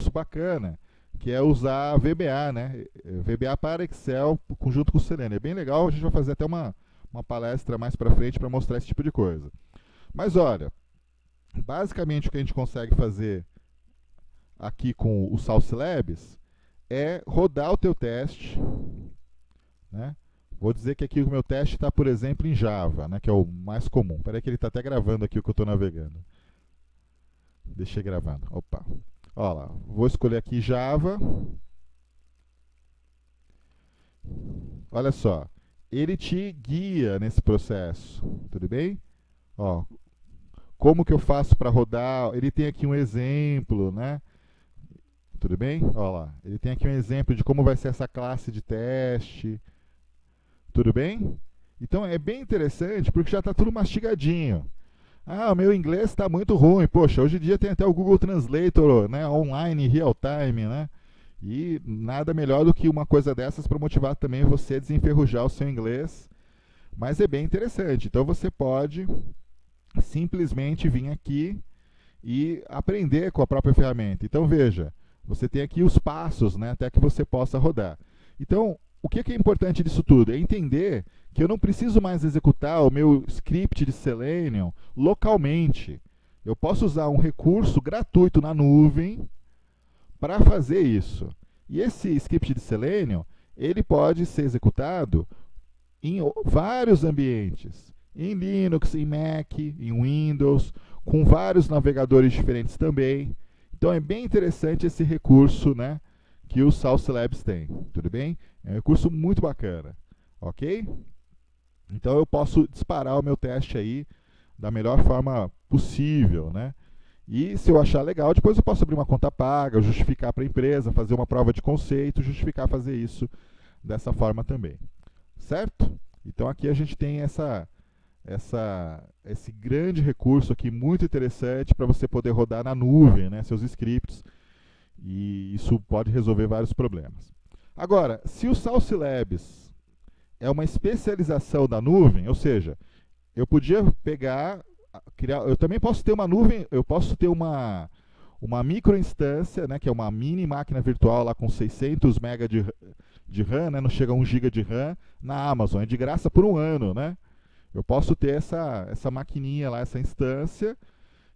recurso bacana, que é usar VBA, né? VBA para Excel junto com o Selenium. É bem legal, a gente vai fazer até uma palestra mais para frente para mostrar esse tipo de coisa. Mas olha, basicamente o que a gente consegue fazer aqui com o Salsa Labs é rodar o teu teste, né? Vou dizer que aqui o meu teste está, por exemplo, em Java, né, que é o mais comum. Espera aí que ele está até gravando aqui o que eu estou navegando. Deixei gravando. Opa. Olha lá. Vou escolher aqui Java. Olha só. Ele te guia nesse processo. Tudo bem? Ó, como que eu faço para rodar? Ele tem aqui um exemplo, né? Tudo bem? Olha lá. Ele tem aqui um exemplo de como vai ser essa classe de teste. Tudo bem? Então é bem interessante porque já está tudo mastigadinho. Ah, o meu inglês está muito ruim. Poxa, hoje em dia tem até o Google Translator, né, online, real time, né? E nada melhor do que uma coisa dessas para motivar também você a desenferrujar o seu inglês. Mas é bem interessante. Então você pode simplesmente vir aqui e aprender com a própria ferramenta. Então veja, você tem aqui os passos, né, até que você possa rodar. Então, o que é importante disso tudo? É entender que eu não preciso mais executar o meu script de Selenium localmente. Eu posso usar um recurso gratuito na nuvem para fazer isso. E esse script de Selenium, ele pode ser executado em vários ambientes. Em Linux, em Mac, em Windows, com vários navegadores diferentes também. Então é bem interessante esse recurso, né, que o Salsa Labs tem. Tudo bem? É um recurso muito bacana. Ok? Então eu posso disparar o meu teste aí da melhor forma possível, né? E se eu achar legal, depois eu posso abrir uma conta paga, justificar para a empresa, fazer uma prova de conceito, justificar fazer isso dessa forma também. Certo? Então aqui a gente tem esse grande recurso aqui, muito interessante, para você poder rodar na nuvem, né, seus scripts, e isso pode resolver vários problemas. Agora, se o Salsa Labs é uma especialização da nuvem, ou seja, eu podia pegar, eu também posso ter uma nuvem, eu posso ter uma microinstância, né, que é uma mini máquina virtual lá com 600 MB de RAM, né, não chega a 1 GB de RAM, na Amazon, é de graça por um ano, né? Eu posso ter essa maquininha lá, essa instância,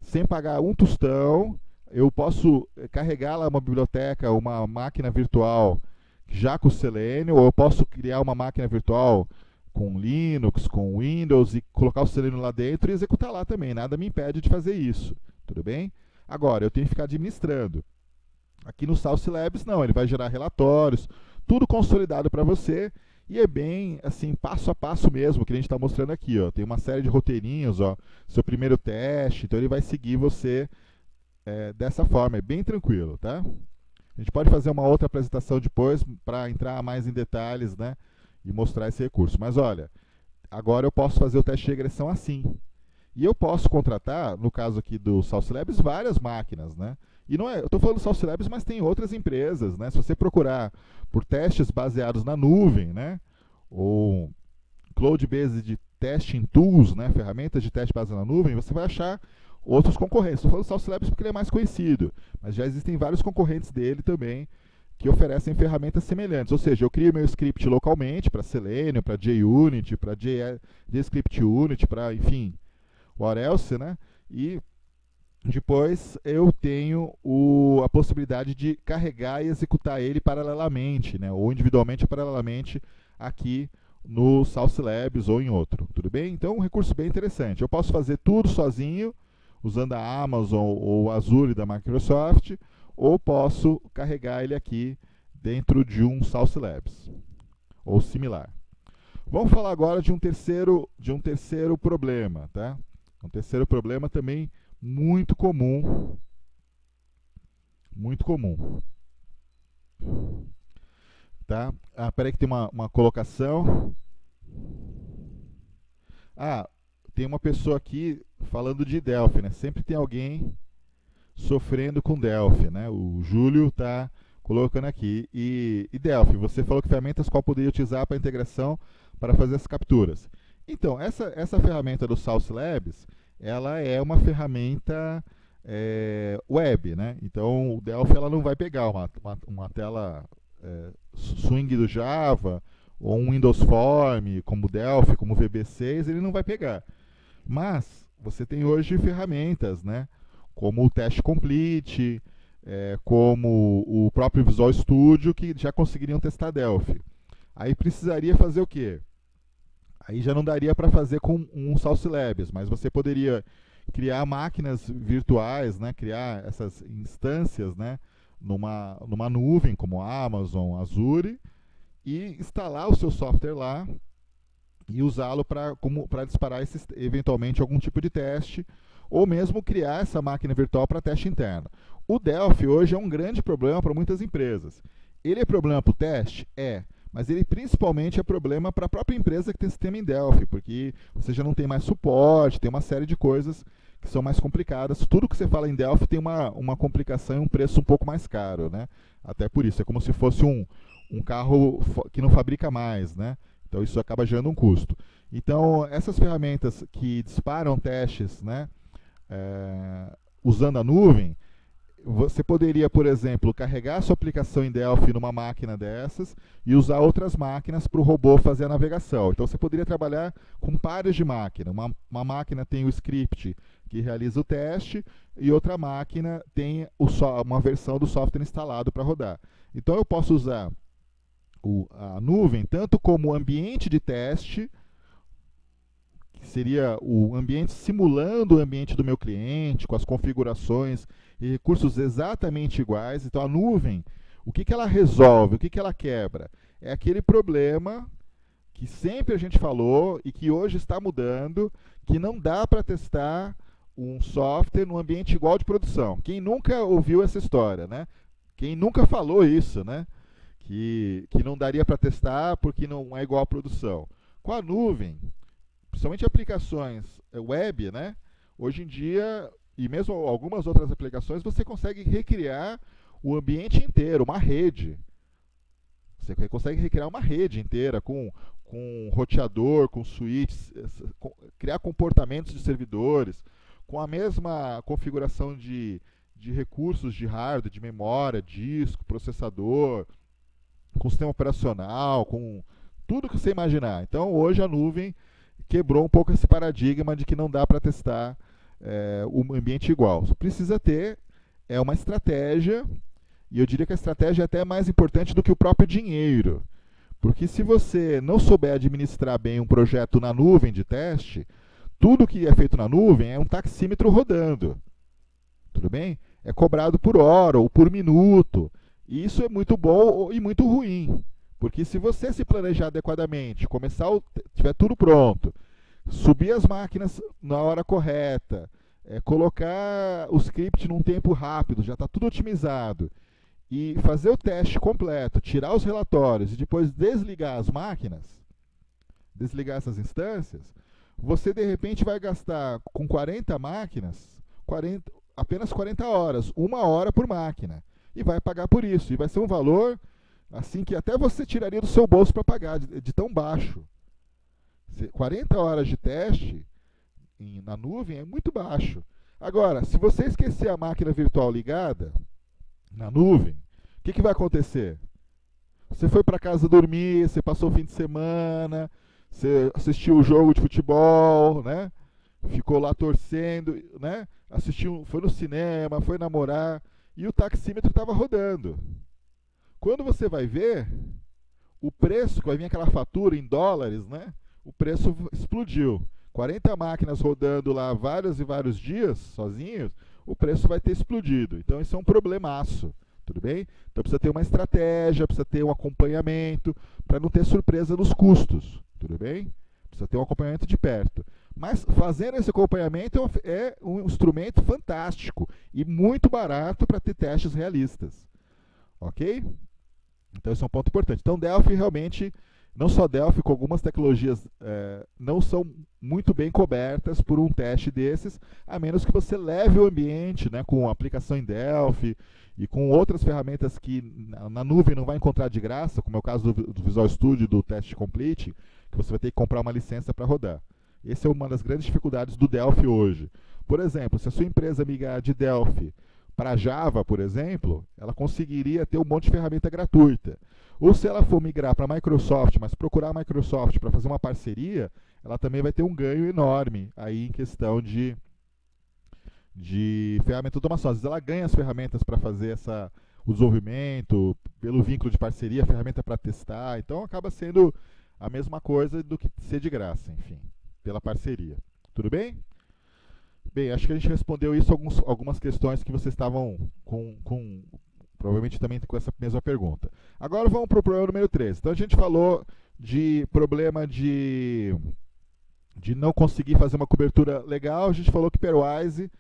sem pagar um tostão. Eu posso carregar lá uma biblioteca, uma máquina virtual já com o Selenium, ou eu posso criar uma máquina virtual com Linux, com Windows, e colocar o Selenium lá dentro e executar lá também. Nada me impede de fazer isso. Tudo bem? Agora, eu tenho que ficar administrando. Aqui no Salsa Labs, não. Ele vai gerar relatórios, tudo consolidado para você. E é bem assim, passo a passo mesmo, que a gente está mostrando aqui. Ó. Tem uma série de roteirinhos, ó, seu primeiro teste, então ele vai seguir você dessa forma, é bem tranquilo, tá? A gente pode fazer uma outra apresentação depois para entrar mais em detalhes, né, e mostrar esse recurso. Mas olha, agora eu posso fazer o teste de regressão assim. E eu posso contratar, no caso aqui do Salsa Labs, várias máquinas, né? E não é, eu estou falando do Salsa Labs, mas tem outras empresas, né? Se você procurar por testes baseados na nuvem, né? Ou Cloud-Based Testing Tools, né? Ferramentas de teste baseadas na nuvem, você vai achar outros concorrentes. Estou falando do Salsa Labs porque ele é mais conhecido, mas já existem vários concorrentes dele também que oferecem ferramentas semelhantes. Ou seja, eu crio meu script localmente para Selenium, para JUnit, para JScript Unit, para, enfim, what else, né? E depois eu tenho a possibilidade de carregar e executar ele paralelamente, né? Ou individualmente ou paralelamente aqui no Salsa Labs ou em outro, tudo bem? Então é um recurso bem interessante. Eu posso fazer tudo sozinho, usando a Amazon ou o Azure da Microsoft, ou posso carregar ele aqui dentro de um Salsa Labs, ou similar. Vamos falar agora de um terceiro problema, tá? Um terceiro problema também muito comum. Muito comum. Tá? Ah, peraí que tem uma colocação. Ah, tem uma pessoa aqui falando de Delphi, né? Sempre tem alguém sofrendo com Delphi, né? O Júlio está colocando aqui. E Delphi, você falou que ferramentas qual poderia utilizar para integração para fazer as capturas. Então, essa ferramenta do Salsa Labs, ela é uma ferramenta web, né? Então o Delphi ela não vai pegar uma tela Swing do Java ou um Windows Form como Delphi, como VB6, ele não vai pegar. Mas você tem hoje ferramentas, né? Como o Test Complete, como o próprio Visual Studio, que já conseguiriam testar Delphi. Aí precisaria fazer o quê? Aí já não daria para fazer com um Salsi Labs, mas você poderia criar máquinas virtuais, né? Criar essas instâncias, né? Numa nuvem como Amazon, Azure, e instalar o seu software lá e usá-lo para disparar eventualmente algum tipo de teste, ou mesmo criar essa máquina virtual para teste interno. O Delphi hoje é um grande problema para muitas empresas. Ele é problema para o teste? Mas ele principalmente é problema para a própria empresa que tem sistema em Delphi, porque você já não tem mais suporte, tem uma série de coisas que são mais complicadas. Tudo que você fala em Delphi tem uma complicação e um preço um pouco mais caro, né? Até por isso, é como se fosse um carro que não fabrica mais, né? Então isso acaba gerando um custo. Então essas ferramentas que disparam testes, né, usando a nuvem, você poderia, por exemplo, carregar a sua aplicação em Delphi numa máquina dessas e usar outras máquinas para o robô fazer a navegação. Então você poderia trabalhar com pares de máquina. Uma máquina tem o script que realiza o teste e outra máquina tem uma versão do software instalado para rodar. Então eu posso usar a nuvem tanto como ambiente de teste, que seria o ambiente simulando o ambiente do meu cliente, com as configurações e recursos exatamente iguais. Então a nuvem, o que ela resolve, o que ela quebra? É aquele problema que sempre a gente falou e que hoje está mudando, que não dá para testar um software num ambiente igual de produção. Quem nunca ouviu essa história, né? Quem nunca falou isso, né? Que não daria para testar porque não é igual à produção. Com a nuvem, principalmente aplicações web, né? Hoje em dia, e mesmo algumas outras aplicações, você consegue recriar o ambiente inteiro, uma rede. Você consegue recriar uma rede inteira com roteador, com switches, criar comportamentos de servidores, com a mesma configuração de recursos de hardware, de memória, disco, processador, com sistema operacional, com tudo que você imaginar. Então, hoje a nuvem quebrou um pouco esse paradigma de que não dá para testar o ambiente igual. Você precisa ter uma estratégia, e eu diria que a estratégia é até mais importante do que o próprio dinheiro. Porque se você não souber administrar bem um projeto na nuvem de teste, tudo que é feito na nuvem é um taxímetro rodando. Tudo bem? É cobrado por hora ou por minuto. E isso é muito bom e muito ruim. Porque se você se planejar adequadamente, tiver tudo pronto, subir as máquinas na hora correta, colocar o script num tempo rápido, já está tudo otimizado, e fazer o teste completo, tirar os relatórios e depois desligar as máquinas, desligar essas instâncias, você de repente vai gastar com 40 máquinas, apenas 40 horas, 1 hora por máquina. E vai pagar por isso. E vai ser um valor assim que até você tiraria do seu bolso para pagar, de tão baixo. 40 horas de teste na nuvem é muito baixo. Agora, se você esquecer a máquina virtual ligada na nuvem, o que vai acontecer? Você foi para casa dormir, você passou o fim de semana, você assistiu o jogo de futebol, né? Ficou lá torcendo, né? Foi no cinema, foi namorar, e o taxímetro estava rodando. Quando você vai ver, o preço, que vai vir aquela fatura em dólares, né? O preço explodiu. 40 máquinas rodando lá vários e vários dias, sozinhos, o preço vai ter explodido. Então isso é um problemaço, tudo bem? Então precisa ter uma estratégia, precisa ter um acompanhamento, para não ter surpresa nos custos, tudo bem? Precisa ter um acompanhamento de perto. Mas fazendo esse acompanhamento é um instrumento fantástico e muito barato para ter testes realistas. Ok? Então esse é um ponto importante. Então Delphi realmente, não só Delphi, com algumas tecnologias não são muito bem cobertas por um teste desses, a menos que você leve o ambiente, né, com aplicação em Delphi e com outras ferramentas que na nuvem não vai encontrar de graça, como é o caso do Visual Studio, do Test Complete, que você vai ter que comprar uma licença para rodar. Essa é uma das grandes dificuldades do Delphi hoje. Por exemplo, se a sua empresa migrar de Delphi para Java, por exemplo, ela conseguiria ter um monte de ferramenta gratuita. Ou se ela for migrar para a Microsoft, mas procurar a Microsoft para fazer uma parceria, ela também vai ter um ganho enorme aí em questão de ferramenta de automação. Às vezes ela ganha as ferramentas para fazer o desenvolvimento, pelo vínculo de parceria, a ferramenta para testar. Então acaba sendo a mesma coisa do que ser de graça, enfim, pela parceria. Tudo bem? Bem, acho que a gente respondeu isso algumas questões que vocês estavam provavelmente também com essa mesma pergunta. Agora vamos para o problema número 3. Então a gente falou de problema de não conseguir fazer uma cobertura legal. A gente falou que Pairwise,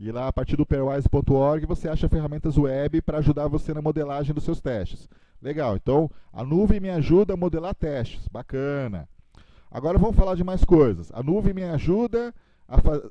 e lá a partir do pairwise.org você acha ferramentas web para ajudar você na modelagem dos seus testes. Legal, então a nuvem me ajuda a modelar testes. Bacana. Agora vamos falar de mais coisas. A nuvem me ajuda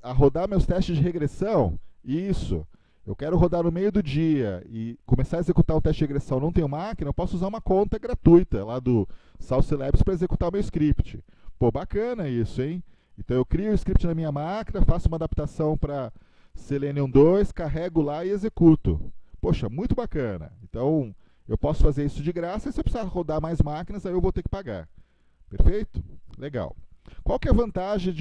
a rodar meus testes de regressão? Isso. Eu quero rodar no meio do dia e começar a executar o teste de regressão. Não tenho máquina, eu posso usar uma conta gratuita lá do Salsa Labs para executar o meu script. Pô, bacana isso, hein? Então eu crio o script na minha máquina, faço uma adaptação para Selenium 2, carrego lá e executo. Poxa, muito bacana. Então eu posso fazer isso de graça e se eu precisar rodar mais máquinas, aí eu vou ter que pagar. Perfeito? Legal. Qual que é a vantagem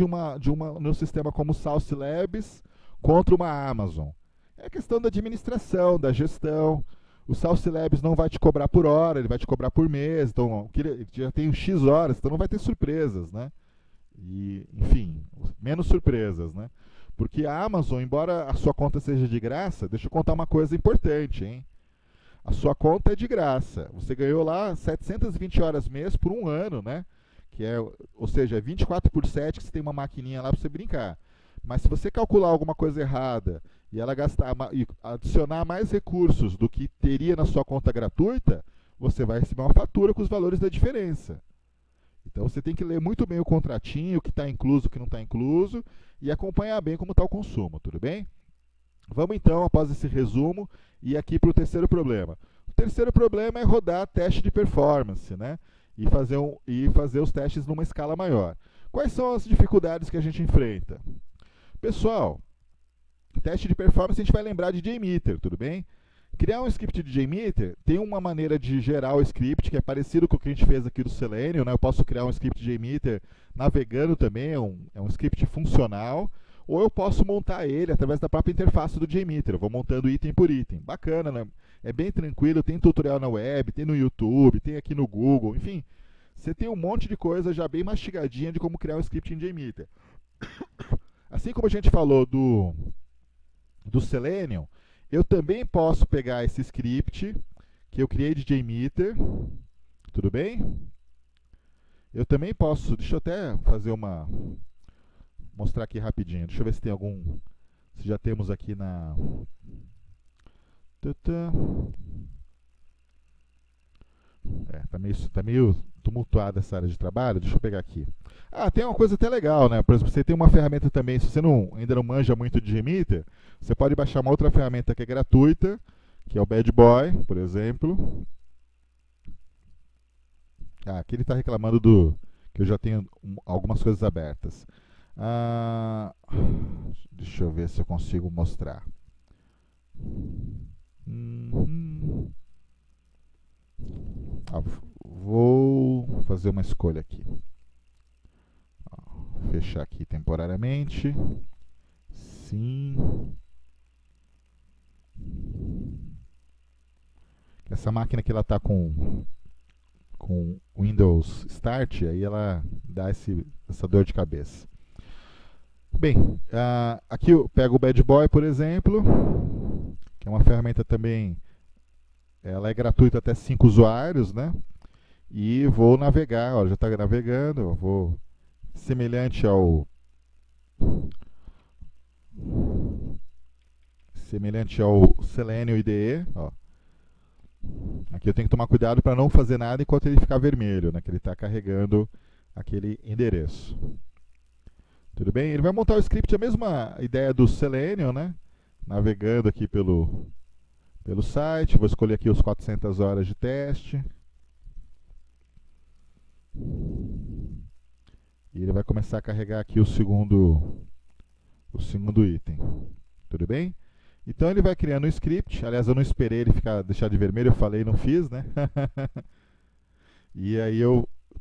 num sistema como o Salsa Labs contra uma Amazon? É a questão da administração, da gestão. O Salsa Labs não vai te cobrar por hora, ele vai te cobrar por mês. Então, ele já tem X horas, então não vai ter surpresas, né? E, enfim, menos surpresas, né? Porque a Amazon, embora a sua conta seja de graça, deixa eu contar uma coisa importante, hein? A sua conta é de graça. Você ganhou lá 720 horas mês por um ano, né? Ou seja, 24/7 que você tem uma maquininha lá para você brincar. Mas se você calcular alguma coisa errada e ela e adicionar mais recursos do que teria na sua conta gratuita, você vai receber uma fatura com os valores da diferença. Então você tem que ler muito bem o contratinho, o que está incluso, o que não está incluso, e acompanhar bem como está o consumo, tudo bem? Vamos então, após esse resumo, ir aqui para o terceiro problema. O terceiro problema é rodar teste de performance, né? E fazer os testes numa escala maior. Quais são as dificuldades que a gente enfrenta? Pessoal, teste de performance a gente vai lembrar de JMeter, tudo bem? Criar um script de JMeter tem uma maneira de gerar o script que é parecido com o que a gente fez aqui do Selenium, né? Eu posso criar um script de JMeter navegando também, é um script funcional, ou eu posso montar ele através da própria interface do JMeter. Eu vou montando item por item. Bacana, né? É bem tranquilo, tem tutorial na web, tem no YouTube, tem aqui no Google, enfim. Você tem um monte de coisa já bem mastigadinha de como criar um script em JMeter. Assim como a gente falou do Selenium, eu também posso pegar esse script que eu criei de JMeter, tudo bem? Eu também posso, deixa eu até fazer mostrar aqui rapidinho, deixa eu ver se tem se já temos aqui na... tá meio tumultuada essa área de trabalho, deixa eu pegar aqui. Tem uma coisa até legal, né? Por exemplo, você tem uma ferramenta também, se você ainda não manja muito de JMeter, você pode baixar uma outra ferramenta que é gratuita, que é o Bad Boy, por exemplo. Aqui ele está reclamando que eu já tenho algumas coisas abertas. Deixa eu ver se eu consigo mostrar. Vou fazer uma escolha aqui. Fechar aqui temporariamente. Sim. Essa máquina aqui ela está com Windows Start, aí ela dá essa dor de cabeça. Bem, aqui eu pego o Bad Boy, por exemplo, que é uma ferramenta também, ela é gratuita até 5 usuários, né? E vou navegar, já está navegando, eu vou semelhante ao Selenium IDE, ó. Aqui eu tenho que tomar cuidado para não fazer nada enquanto ele ficar vermelho, né? Que ele está carregando aquele endereço. Tudo bem? Ele vai montar o script, a mesma ideia do Selenium, né? Navegando aqui pelo site. Vou escolher aqui os 400 horas de teste. E ele vai começar a carregar aqui o segundo item. Tudo bem? Então ele vai criando um script. Aliás, eu não esperei ele deixar de vermelho, eu falei e não fiz, né? E aí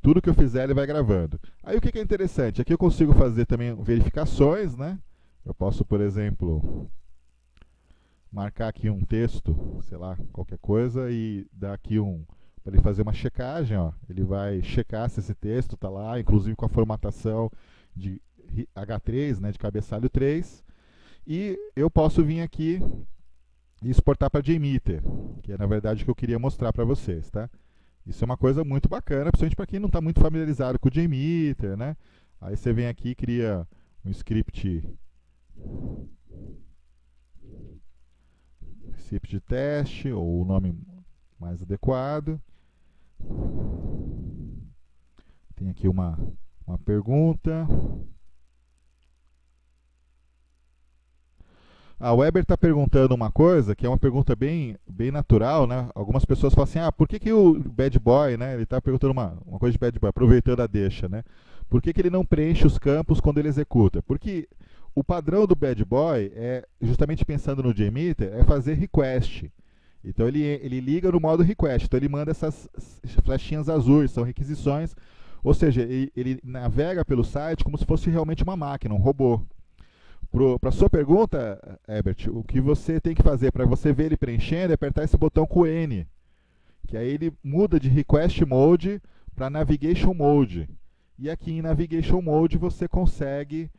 tudo que eu fizer ele vai gravando. Aí o que é interessante? Aqui eu consigo fazer também verificações, né? Eu posso, por exemplo, marcar aqui um texto, sei lá, qualquer coisa, e dar aqui para ele fazer uma checagem, ó. Ele vai checar se esse texto está lá, inclusive com a formatação de H3, né, de cabeçalho 3. E eu posso vir aqui e exportar para JMeter, que é na verdade o que eu queria mostrar para vocês, tá? Isso é uma coisa muito bacana, principalmente para quem não está muito familiarizado com o JMeter, né? Aí você vem aqui e cria um script de teste, ou o nome mais adequado. Tem aqui uma pergunta. A Weber está perguntando uma coisa que é uma pergunta bem natural, né? Algumas pessoas falam assim, por que o bad boy, né? Ele está perguntando uma coisa de bad boy, aproveitando a deixa, né? Por que ele não preenche os campos quando ele executa? Porque o padrão do bad boy é, justamente pensando no JMeter, é fazer request. Então ele liga no modo request, então ele manda essas flechinhas azuis, são requisições, ou seja, ele navega pelo site como se fosse realmente uma máquina, um robô. Para sua pergunta, Herbert, o que você tem que fazer para você ver ele preenchendo é apertar esse botão com o N, que aí ele muda de Request Mode para Navigation Mode. E aqui em Navigation Mode você consegue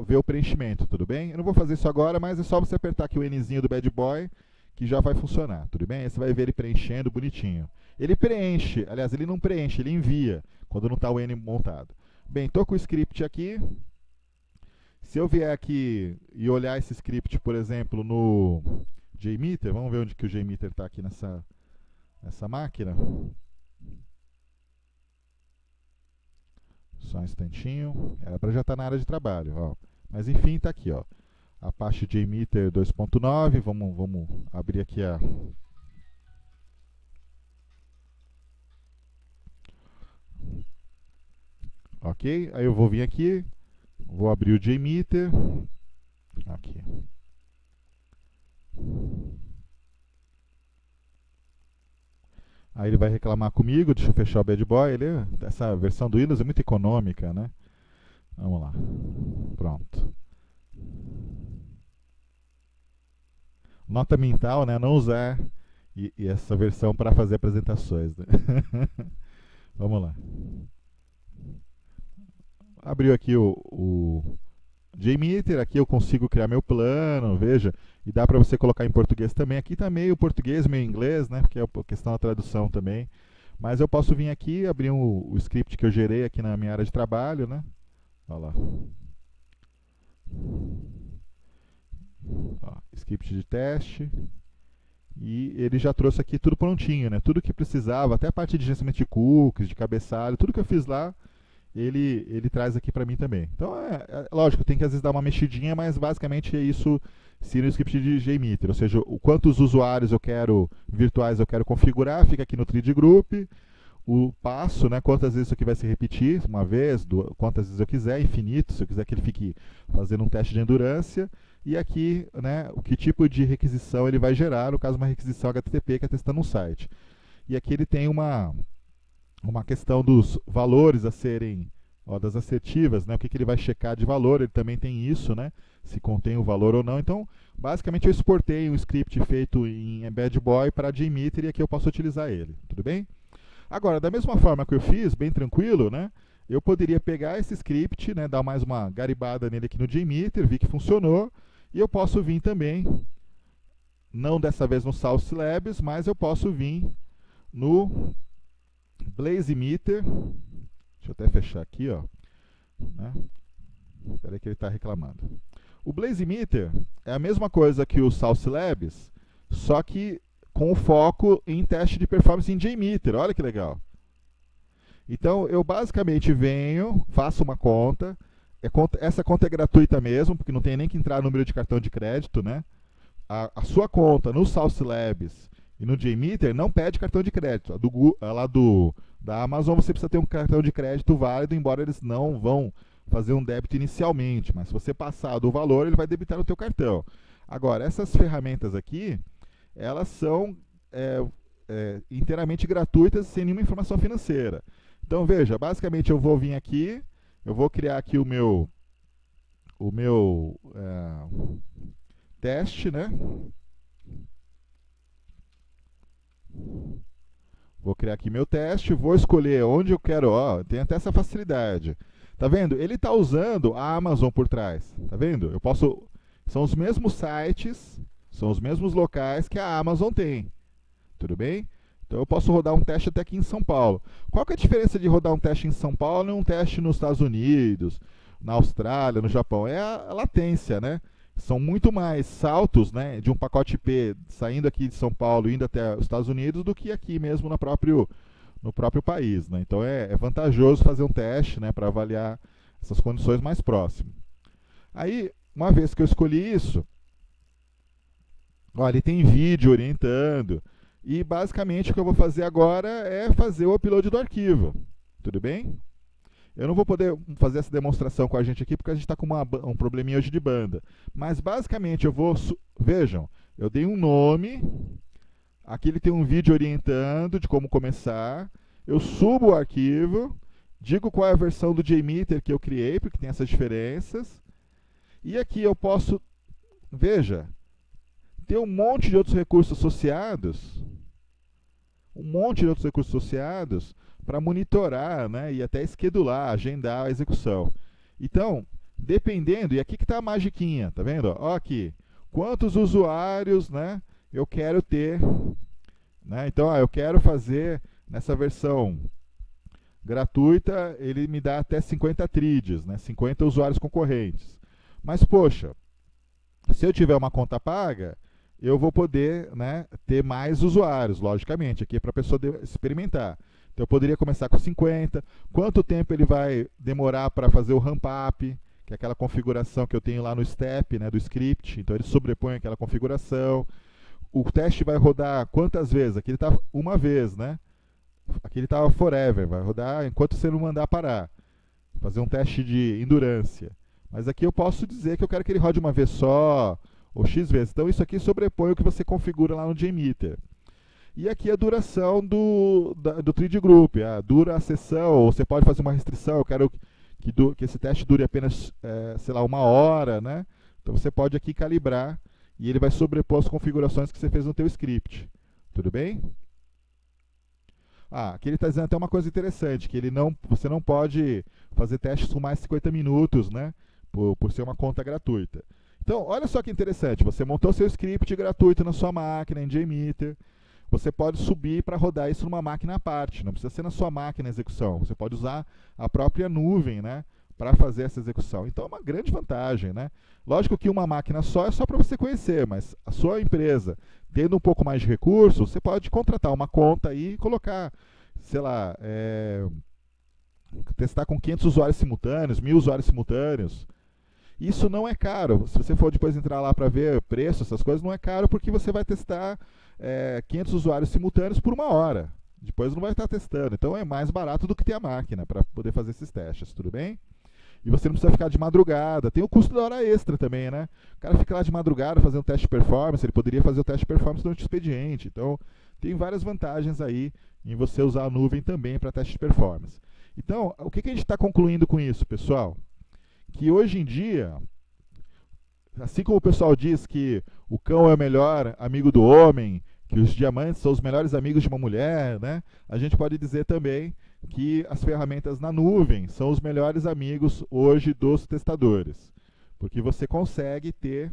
ver o preenchimento, tudo bem? Eu não vou fazer isso agora, mas é só você apertar aqui o Nzinho do Bad Boy que já vai funcionar, tudo bem? Aí você vai ver ele preenchendo bonitinho. Ele preenche, aliás, ele não preenche, ele envia quando não está o N montado. Bem, estou com o script aqui. Se eu vier aqui e olhar esse script, por exemplo, no JMeter, vamos ver onde que o JMeter está aqui nessa máquina. Só um instantinho. Era para já estar na área de trabalho. Ó. Mas enfim, está aqui. Ó. Apache JMeter 2.9. Vamos abrir aqui a... Ok? Aí eu vou vir aqui. Vou abrir o JMeter. Aqui. Aí ele vai reclamar comigo. Deixa eu fechar o Bad Boy. Essa versão do Windows é muito econômica, né? Vamos lá. Pronto. Nota mental, né? Não usar essa versão para fazer apresentações. Né? Vamos lá. Abriu aqui o JMeter, aqui eu consigo criar meu plano, veja, e dá para você colocar em português também. Aqui está meio português, meio inglês, né, porque é a questão da tradução também. Mas eu posso vir aqui, abrir o script que eu gerei aqui na minha área de trabalho, né. Olha lá. Ó, script de teste. E ele já trouxe aqui tudo prontinho, né, tudo que precisava, até a parte de gerenciamento de cookies, de cabeçalho, tudo que eu fiz lá, ele traz aqui para mim também. Então, lógico, tem que às vezes dar uma mexidinha, mas basicamente é isso se no script de JMeter, ou seja, quantos usuários virtuais eu quero configurar, fica aqui no tree de group, o passo, né, quantas vezes isso aqui vai se repetir, uma vez, quantas vezes eu quiser, infinito, se eu quiser que ele fique fazendo um teste de endurance, e aqui, né, o que tipo de requisição ele vai gerar, no caso uma requisição HTTP que é testando um site. E aqui ele tem uma questão dos valores a serem, das assertivas, né? O que ele vai checar de valor, ele também tem isso, né? Se contém o valor ou não. Então, basicamente eu exportei um script feito em Bad Boy para JMeter e aqui eu posso utilizar ele, tudo bem? Agora, da mesma forma que eu fiz, bem tranquilo, né? Eu poderia pegar esse script, né? Dar mais uma garibada nele aqui no JMeter, vi que funcionou, e eu posso vir também, não dessa vez no Salsi Labs, mas eu posso vir no BlazeMeter, deixa eu até fechar aqui, ó, né? Espera aí que ele está reclamando. O BlazeMeter é a mesma coisa que o Salsi Labs, só que com o foco em teste de performance em JMeter. Olha que legal. Então eu basicamente venho, faço uma conta, essa conta é gratuita mesmo, porque não tem nem que entrar número de cartão de crédito, né? A sua conta no Salsi Labs E no JMeter não pede cartão de crédito. Da Amazon você precisa ter um cartão de crédito válido, embora eles não vão fazer um débito inicialmente, mas se você passar do valor, ele vai debitar no teu cartão. Agora, essas ferramentas aqui, elas são inteiramente gratuitas, sem nenhuma informação financeira. Então, veja, basicamente eu vou vir aqui, eu vou criar aqui o meu teste, né? Vou criar aqui meu teste, vou escolher onde eu quero, ó, tem até essa facilidade. Tá vendo? Ele está usando a Amazon por trás. Tá vendo? Eu posso. São os mesmos sites, são os mesmos locais que a Amazon tem. Tudo bem? Então eu posso rodar um teste até aqui em São Paulo. Qual que é a diferença de rodar um teste em São Paulo e um teste nos Estados Unidos, na Austrália, no Japão? É a latência, né? São muito mais saltos, né, de um pacote IP saindo aqui de São Paulo e indo até os Estados Unidos do que aqui mesmo no próprio país, né? Então é vantajoso fazer um teste, né, para avaliar essas condições mais próximas. Aí, uma vez que eu escolhi isso, ó, ele tem vídeo orientando, e basicamente o que eu vou fazer agora é fazer o upload do arquivo. Tudo bem? Eu não vou poder fazer essa demonstração com a gente aqui porque a gente está com um probleminha hoje de banda. Mas basicamente eu vou... Vejam, eu dei um nome, aqui ele tem um vídeo orientando de como começar, eu subo o arquivo, digo qual é a versão do JMeter que eu criei, porque tem essas diferenças, e aqui eu posso, veja, ter um monte de outros recursos associados, para monitorar, né, e até schedular, agendar a execução. Então, dependendo, e aqui que está a magiquinha, tá vendo? Ó, aqui, quantos usuários, né, eu quero ter, né? Então, ó, eu quero fazer nessa versão gratuita, ele me dá até 50 threads, né, 50 usuários concorrentes. Mas, poxa, se eu tiver uma conta paga, eu vou poder, né, ter mais usuários, logicamente, aqui é para a pessoa experimentar. Então eu poderia começar com 50. Quanto tempo ele vai demorar para fazer o ramp up, que é aquela configuração que eu tenho lá no step, né, do script. Então ele sobrepõe aquela configuração. O teste vai rodar quantas vezes? Aqui ele está uma vez, né? Aqui ele estava forever, vai rodar enquanto você não mandar parar. Fazer um teste de endurance. Mas aqui eu posso dizer que eu quero que ele rode uma vez só, ou X vezes. Então isso aqui sobrepõe o que você configura lá no JMeter. E aqui a duração do thread group, dura a sessão, ou você pode fazer uma restrição, eu quero que esse teste dure apenas, sei lá, 1 hora, né? Então você pode aqui calibrar e ele vai sobrepor as configurações que você fez no teu script. Tudo bem? Aqui ele está dizendo até uma coisa interessante, que você não pode fazer testes com mais de 50 minutos, né? Por ser uma conta gratuita. Então, olha só que interessante, você montou seu script gratuito na sua máquina, em JMeter. Você pode subir para rodar isso numa máquina à parte, não precisa ser na sua máquina a execução. Você pode usar a própria nuvem, né, para fazer essa execução. Então é uma grande vantagem, né? Lógico que uma máquina só é só para você conhecer, mas a sua empresa, tendo um pouco mais de recursos, você pode contratar uma conta aí e colocar, sei lá, testar com 500 usuários simultâneos, 1000 usuários simultâneos. Isso não é caro. Se você for depois entrar lá para ver preço, essas coisas, não é caro porque você vai testar 500 usuários simultâneos por 1 hora. Depois não vai estar testando. Então é mais barato do que ter a máquina para poder fazer esses testes, tudo bem? E você não precisa ficar de madrugada. Tem o custo da hora extra também, né? O cara fica lá de madrugada fazendo teste de performance, ele poderia fazer o teste de performance durante o expediente. Então tem várias vantagens aí em você usar a nuvem também para teste de performance. Então, o que a gente está concluindo com isso, pessoal? Que hoje em dia, assim como o pessoal diz que o cão é o melhor amigo do homem, que os diamantes são os melhores amigos de uma mulher, né? A gente pode dizer também que as ferramentas na nuvem são os melhores amigos hoje dos testadores, porque você consegue ter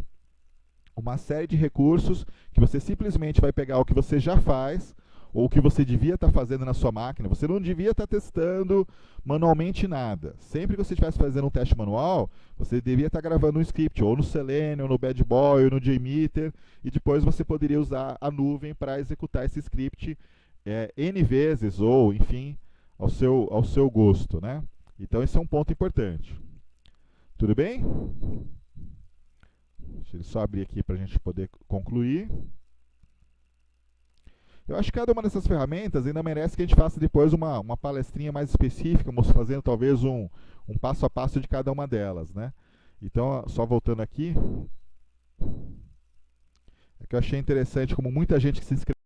uma série de recursos que você simplesmente vai pegar o que você já faz, ou o que você devia estar fazendo na sua máquina. Você não devia estar testando manualmente nada. Sempre que você estivesse fazendo um teste manual, você devia estar gravando um script, ou no Selenium, ou no Bad Boy, ou no JMeter, e depois você poderia usar a nuvem para executar esse script N vezes, ou, enfim, ao seu gosto, né? Então, esse é um ponto importante. Tudo bem? Deixa eu só abrir aqui para a gente poder concluir. Eu acho que cada uma dessas ferramentas ainda merece que a gente faça depois uma palestrinha mais específica, fazendo talvez um passo a passo de cada uma delas, né? Então, só voltando aqui, é que eu achei interessante como muita gente que se inscreveu